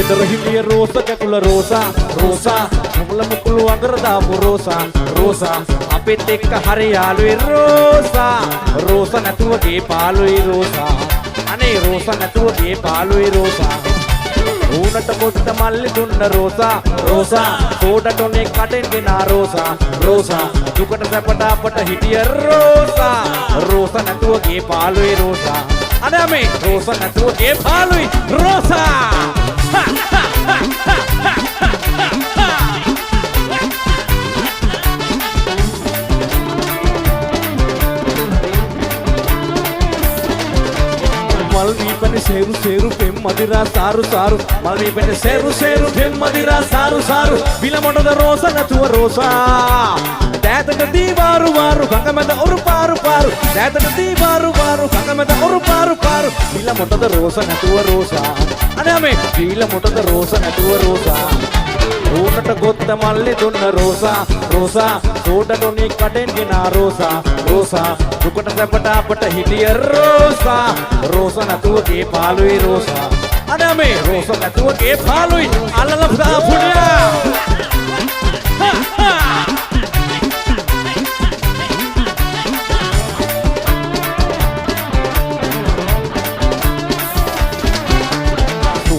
ගෙදර හිටිය රෝස කැකුල රෝසා රෝසා මුල මුකුළු අඟර දාපු රෝසා රෝසා අපිත් එක්ක හරි යාළුවේ රෝසා රෝසා නැතුව ගේ පාළුයි රෝසා අනේ රෝසා නැතුව ගේ පාළුයි රෝසා ඌනට පොත්ත මල්ලි දුන්න රෝසා රෝසා කෝඩට ඔනේ කඩෙන් ගෙනා රෝසා රෝසා දුකට සැපට අපට හිටිය රෝසා රෝසා නැතුව ගේ පාළුයි රෝසා අනේ මේ රෝසා නැතුව ගේ පාළුයි Rosa Malvipane seru seru pem madira saru saru Malvipane seru seru pem madira saru saru Bila motoda rosa natuwa rosa Dætata divaru varu gangamada oru paru paru Dætata divaru varu gangamada oru paru paru Bila motoda rosa natuwa rosa Aname bila motoda rosa natuwa rosa ඌනට ගොත්ත මල්ලේ දුන්න Rosa Rosa සෝඩඩොනේ කඩෙන් ගෙනා Rosa Rosa දුකට සැපට අපට හිටිය Rosa Rosa නැතුව ගේ පාළුයි Rosa අනේ මේ Rosa නැතුව ගේ පාළුයි අල්ලලා පුඩා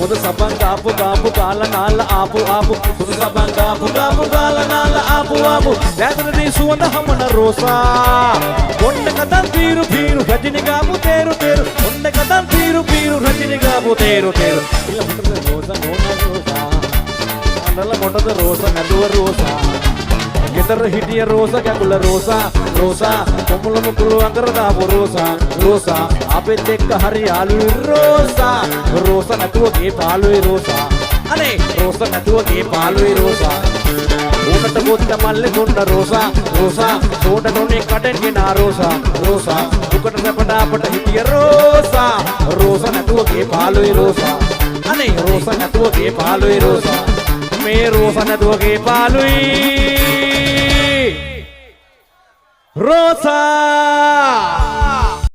Suda sabang gapu gapu gala nala apu apu Suda sabang gapu gapu gala nala apu apu Dætata di suwanda hamana rosa Onne kadan piru piru rajini gapu teru teru Onne kadan piru piru rajini gapu teru teru Ila motada rosa nona rosa Andala motada rosa naduwa rosa ගෙදර හිටිය Rosa කැකුල Rosa Rosa කොමුල මුකුළු අඟර දාපු Rosa Rosa අපෙත් එක්ක හරි යාළුයි Rosa Rosa නැතුව ගේ පාළුයි Rosa අනේ Rosa නැතුව ගේ පාළුයි රෝසා ඌනට පොත්ත මල්ලේ දුන්න රෝසා රෝසා සෝඩඩොනේ කඩෙන් ගෙනා රෝසා රෝසා දුකට සැපට අපට හිටිය රෝසා රෝසා නැතුව ගේ පාළුයි රෝසා අනේ රෝසා නැතුව ගේ පාළුයි රෝසා මේ රෝසා නැතුව ගේ පාළුයි Rosa!